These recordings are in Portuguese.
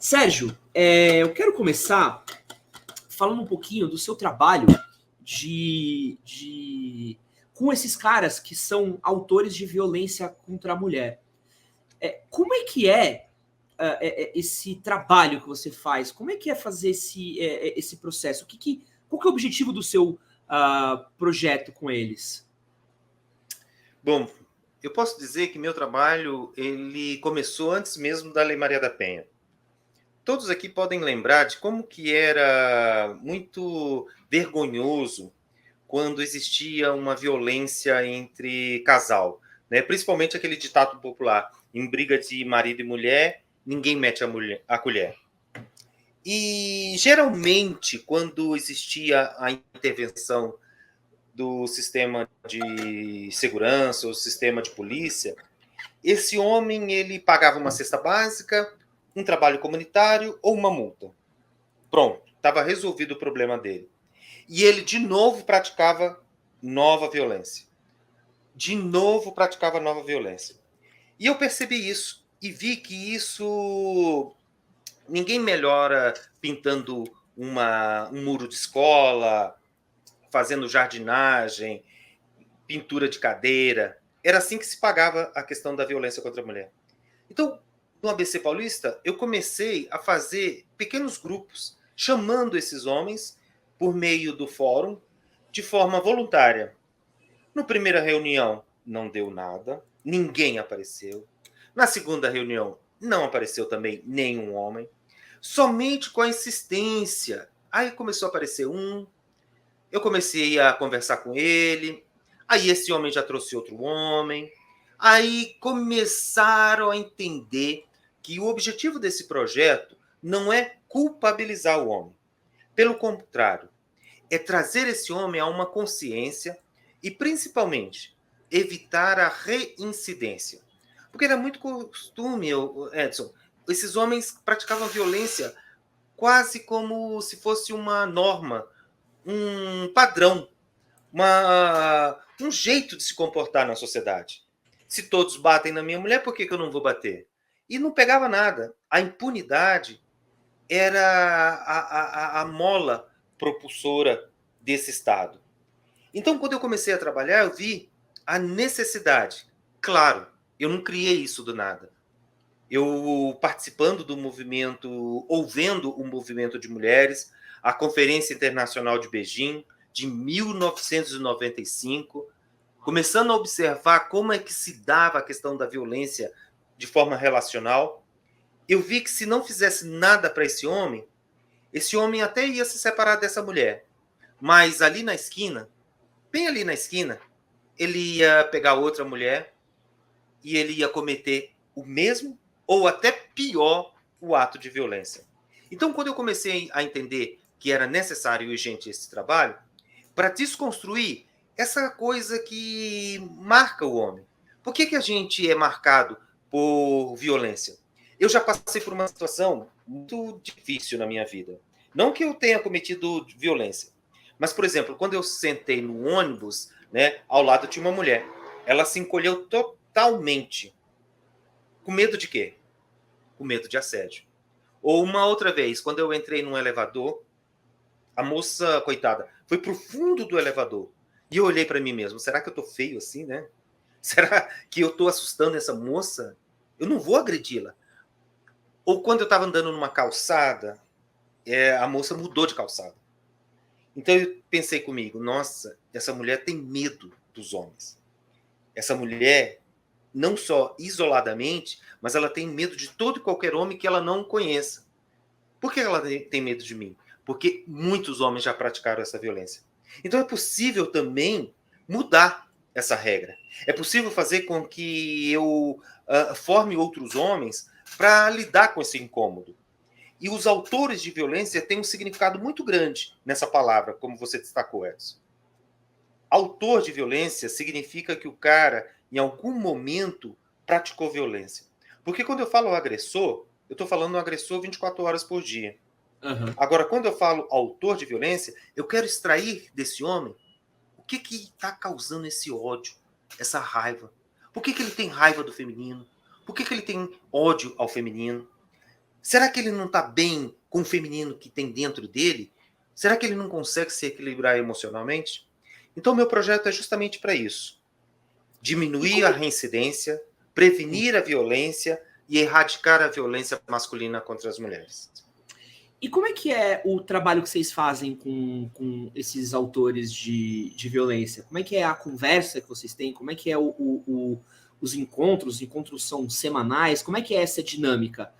Sérgio, eu quero começar falando um pouquinho do seu trabalho com esses caras que são autores de violência contra a mulher. Como é que esse trabalho que você faz? Como é que é fazer esse processo? Qual que é o objetivo do seu projeto com eles? Bom, eu posso dizer que meu trabalho ele começou antes mesmo da Lei Maria da Penha. Todos aqui podem lembrar de como que era muito vergonhoso quando existia uma violência entre casal, né? Principalmente aquele ditado popular: em briga de marido e mulher, ninguém mete a colher. E geralmente, quando existia a intervenção do sistema de segurança ou sistema de polícia, esse homem ele pagava uma cesta básica, um trabalho comunitário ou uma multa. Pronto, estava resolvido o problema dele. E ele de novo praticava nova violência. De novo praticava nova violência. E eu percebi isso e vi que isso ninguém melhora pintando um muro de escola, fazendo jardinagem, pintura de cadeira. Era assim que se pagava a questão da violência contra a mulher. Então, no ABC Paulista, eu comecei a fazer pequenos grupos, chamando esses homens por meio do fórum, de forma voluntária. Na primeira reunião, não deu nada, ninguém apareceu. Na segunda reunião, não apareceu também nenhum homem. Somente com a insistência. Aí começou a aparecer um, eu comecei a conversar com ele, aí esse homem já trouxe outro homem, aí começaram a entender que o objetivo desse projeto não é culpabilizar o homem. Pelo contrário, é trazer esse homem a uma consciência e, principalmente, evitar a reincidência. Porque era muito costume, Edson, esses homens praticavam violência quase como se fosse uma norma, um padrão, um jeito de se comportar na sociedade. Se todos batem na minha mulher, por que eu não vou bater? E não pegava nada. A impunidade era a mola propulsora desse Estado. Então, quando eu comecei a trabalhar, eu vi a necessidade. Claro, eu não criei isso do nada. Eu participando do movimento, ou vendo o movimento de mulheres, a Conferência Internacional de Beijing, de 1995, começando a observar como é que se dava a questão da violência de forma relacional, eu vi que se não fizesse nada para esse homem até ia se separar dessa mulher. Mas ali na esquina, bem ali na esquina, ele ia pegar outra mulher e ele ia cometer o mesmo ou até pior o ato de violência. Então, quando eu comecei a entender que era necessário e urgente esse trabalho, para desconstruir essa coisa que marca o homem. Por que a gente é marcado por violência? Eu já passei por uma situação muito difícil na minha vida. Não que eu tenha cometido violência, mas, por exemplo, quando eu sentei no ônibus, né, ao lado tinha uma mulher. Ela se encolheu totalmente. Com medo de quê? Com medo de assédio. Ou uma outra vez, quando eu entrei num elevador, a moça, coitada, foi pro fundo do elevador. E eu olhei para mim mesmo, será que eu tô feio assim, né? Será que eu tô assustando essa moça? Eu não vou agredi-la. Ou quando eu estava andando numa calçada, a moça mudou de calçada. Então eu pensei comigo, nossa, essa mulher tem medo dos homens. Essa mulher, não só isoladamente, mas ela tem medo de todo e qualquer homem que ela não conheça. Por que ela tem medo de mim? Porque muitos homens já praticaram essa violência. Então é possível também mudar essa regra. É possível fazer com que eu forme outros homens para lidar com esse incômodo. E os autores de violência têm um significado muito grande nessa palavra, como você destacou, Edson. Autor de violência significa que o cara, em algum momento, praticou violência. Porque quando eu falo agressor, eu estou falando um agressor 24 horas por dia. Uhum. Agora, quando eu falo autor de violência, eu quero extrair desse homem o que está causando esse ódio, essa raiva. Por que ele tem raiva do feminino? Por que ele tem ódio ao feminino? Será que ele não está bem com o feminino que tem dentro dele? Será que ele não consegue se equilibrar emocionalmente? Então, meu projeto é justamente para isso. E Diminuir como a é... reincidência, prevenir a violência e erradicar a violência masculina contra as mulheres. E como é que é o trabalho que vocês fazem com esses autores de violência? Como é que é a conversa que vocês têm? Como é que é os encontros? Os encontros são semanais? Como é que é essa dinâmica?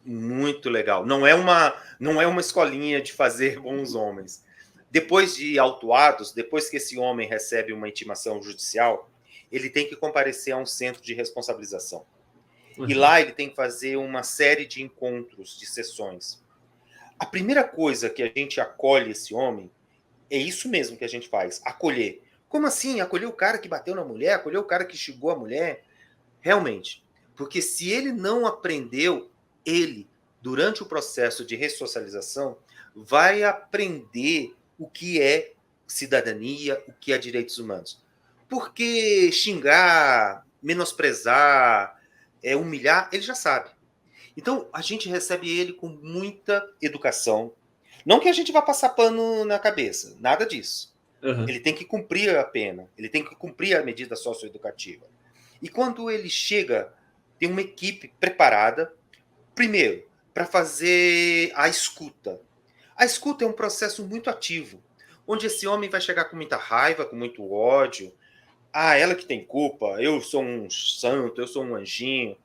Muito legal. Não é uma escolinha de fazer bons homens. Depois de autuados, depois que esse homem recebe uma intimação judicial, ele tem que comparecer a um centro de responsabilização. E Uhum. lá ele tem que fazer uma série de encontros, de sessões. A primeira coisa que a gente acolhe esse homem é isso mesmo que a gente faz, acolher. Como assim? Acolher o cara que bateu na mulher? Acolher o cara que xingou a mulher? Realmente. Porque se ele não aprendeu, ele, durante o processo de ressocialização, vai aprender o que é cidadania, o que é direitos humanos. Porque xingar, menosprezar, humilhar, ele já sabe. Então, a gente recebe ele com muita educação. Não que a gente vá passar pano na cabeça, nada disso. Uhum. Ele tem que cumprir a pena, ele tem que cumprir a medida socioeducativa. E quando ele chega, tem uma equipe preparada, primeiro, para fazer a escuta. A escuta é um processo muito ativo, onde esse homem vai chegar com muita raiva, com muito ódio. Ah, ela que tem culpa, eu sou um santo, eu sou um anjinho.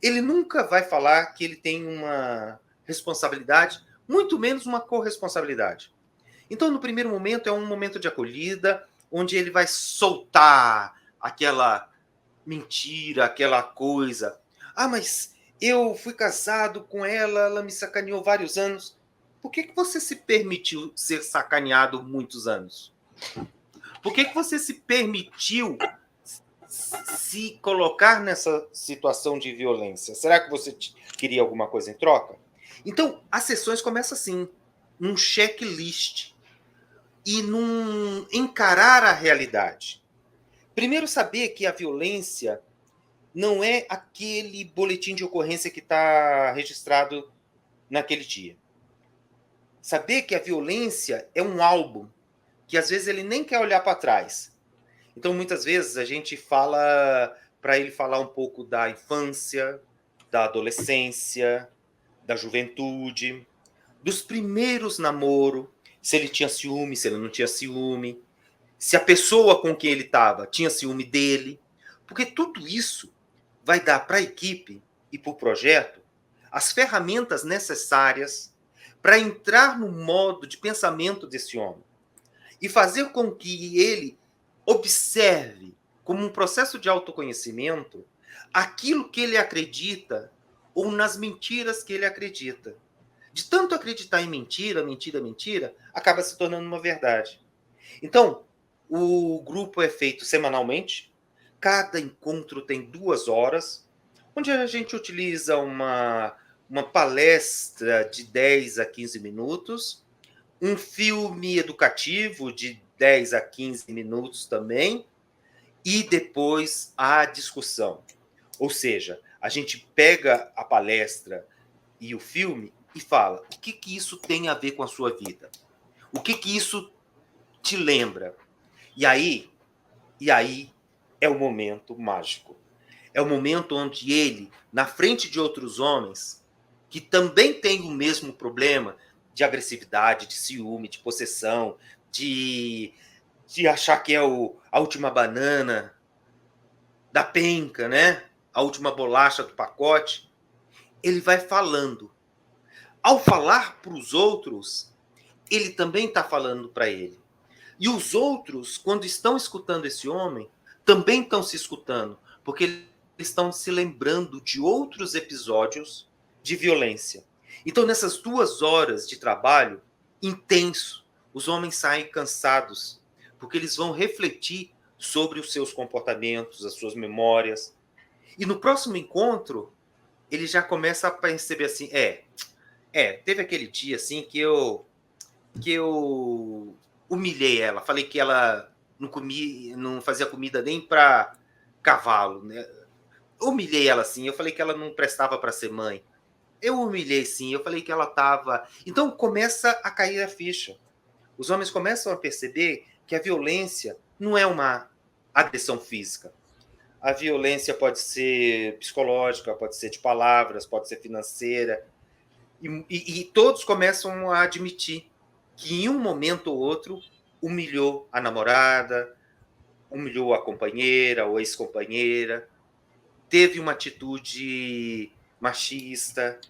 Ele nunca vai falar que ele tem uma responsabilidade, muito menos uma corresponsabilidade. Então, no primeiro momento, é um momento de acolhida, onde ele vai soltar aquela mentira, aquela coisa. Ah, mas eu fui casado com ela, ela me sacaneou vários anos. Por que você se permitiu ser sacaneado muitos anos? Por que você se permitiu se colocar nessa situação de violência? Será que você queria alguma coisa em troca? Então, as sessões começam assim, num checklist e num encarar a realidade. Primeiro, saber que a violência não é aquele boletim de ocorrência que está registrado naquele dia. Saber que a violência é um álbum, que às vezes ele nem quer olhar para trás. Então, muitas vezes, a gente fala para ele falar um pouco da infância, da adolescência, da juventude, dos primeiros namoros, se ele tinha ciúme, se ele não tinha ciúme, se a pessoa com quem ele estava tinha ciúme dele. Porque tudo isso vai dar para a equipe e para o projeto as ferramentas necessárias para entrar no modo de pensamento desse homem e fazer com que ele observe, como um processo de autoconhecimento, aquilo que ele acredita ou nas mentiras que ele acredita. De tanto acreditar em mentira, mentira, mentira, acaba se tornando uma verdade. Então, o grupo é feito semanalmente, cada encontro tem 2 horas, onde a gente utiliza uma palestra de 10 a 15 minutos, um filme educativo de 10 a 15 minutos também, e depois a discussão. Ou seja, a gente pega a palestra e o filme e fala: o que isso tem a ver com a sua vida? O que isso te lembra? E aí é o momento mágico. É o momento onde ele, na frente de outros homens, que também têm o mesmo problema de agressividade, de ciúme, de possessão, de achar que é a última banana da penca, né? A última bolacha do pacote, ele vai falando. Ao falar para os outros, ele também está falando para ele. E os outros, quando estão escutando esse homem, também estão se escutando, porque eles estão se lembrando de outros episódios de violência. Então, nessas 2 horas de trabalho intenso, os homens saem cansados, porque eles vão refletir sobre os seus comportamentos, as suas memórias. E no próximo encontro, ele já começa a perceber assim, teve aquele dia assim que eu humilhei ela, falei que ela não fazia comida nem para cavalo, né? Humilhei ela assim, eu falei que ela não prestava para ser mãe. Eu humilhei sim, eu falei que ela estava. Então começa a cair a ficha. Os homens começam a perceber que a violência não é uma agressão física. A violência pode ser psicológica, pode ser de palavras, pode ser financeira. E todos começam a admitir que em um momento ou outro humilhou a namorada, humilhou a companheira ou ex-companheira, teve uma atitude machista,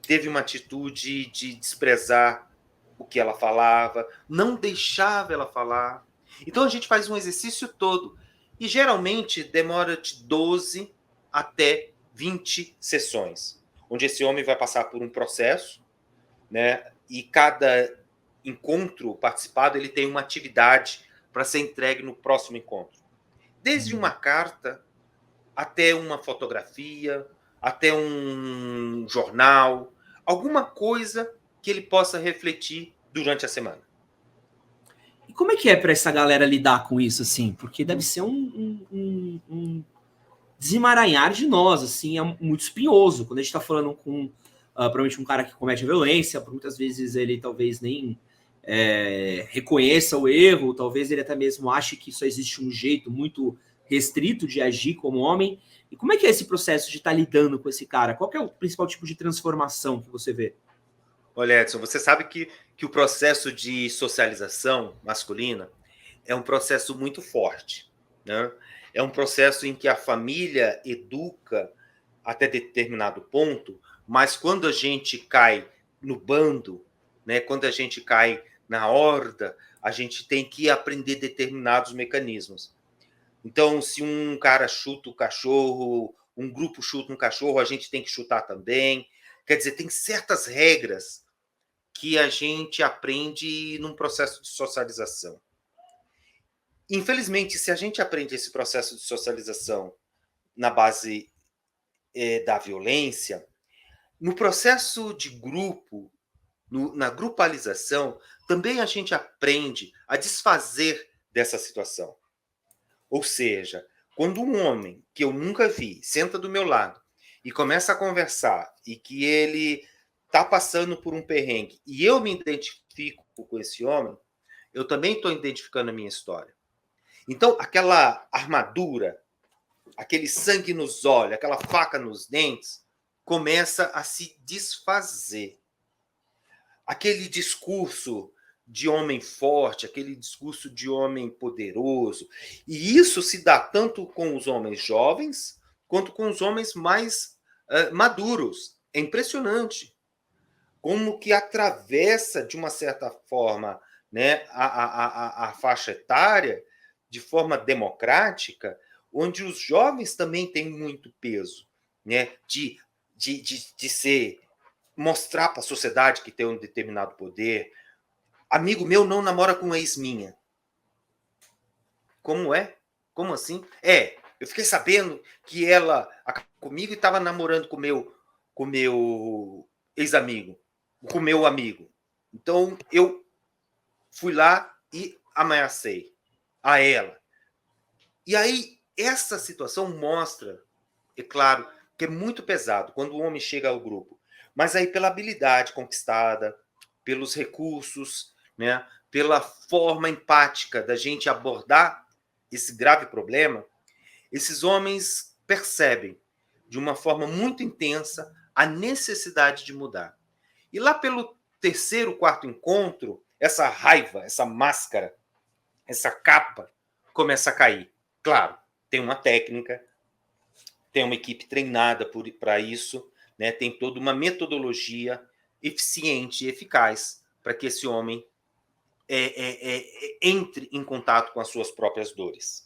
teve uma atitude de desprezar o que ela falava, não deixava ela falar. Então a gente faz um exercício todo e geralmente demora de 12 até 20 sessões, onde esse homem vai passar por um processo, né? E cada encontro participado ele tem uma atividade para ser entregue no próximo encontro. Desde uma carta até uma fotografia, até um jornal, alguma coisa que ele possa refletir durante a semana. E como é que é para essa galera lidar com isso, assim? Porque deve ser um desemaranhar de nós, assim, é muito espinhoso. Quando a gente está falando com, provavelmente, um cara que comete a violência, por muitas vezes ele talvez nem reconheça o erro, talvez ele até mesmo ache que só existe um jeito muito restrito de agir como homem. E como é que é esse processo de estar lidando com esse cara? Qual que é o principal tipo de transformação que você vê? Olha, Edson, você sabe que o processo de socialização masculina é um processo muito forte, né? É um processo em que a família educa até determinado ponto, mas quando a gente cai no bando, né, quando a gente cai na horda, a gente tem que aprender determinados mecanismos. Então, se um cara chuta o cachorro, um grupo chuta um cachorro, a gente tem que chutar também. Quer dizer, tem certas regras que a gente aprende num processo de socialização. Infelizmente, se a gente aprende esse processo de socialização na base da violência, no processo de grupo, na grupalização, também a gente aprende a desfazer dessa situação. Ou seja, quando um homem que eu nunca vi senta do meu lado e começa a conversar e que ele está passando por um perrengue e eu me identifico com esse homem, eu também estou identificando a minha história. Então, aquela armadura, aquele sangue nos olhos, aquela faca nos dentes, começa a se desfazer. Aquele discurso de homem forte, aquele discurso de homem poderoso. E isso se dá tanto com os homens jovens quanto com os homens mais maduros. É impressionante como que atravessa, de uma certa forma, né, a faixa etária de forma democrática, onde os jovens também têm muito peso, né, de ser mostrar para a sociedade que tem um determinado poder. Amigo meu não namora com ex minha. Como é? Como assim? Eu fiquei sabendo que ela acabou comigo e estava namorando com meu ex-amigo, com meu amigo. Então eu fui lá e ameacei a ela. E aí essa situação mostra, é claro, que é muito pesado quando o homem chega ao grupo, mas aí pela habilidade conquistada, pelos recursos, né, pela forma empática da gente abordar esse grave problema, esses homens percebem de uma forma muito intensa a necessidade de mudar. E lá pelo terceiro, quarto encontro, essa raiva, essa máscara, essa capa começa a cair. Claro, tem uma técnica, tem uma equipe treinada para isso, né? Tem toda uma metodologia eficiente e eficaz para que esse homem entre em contato com as suas próprias dores.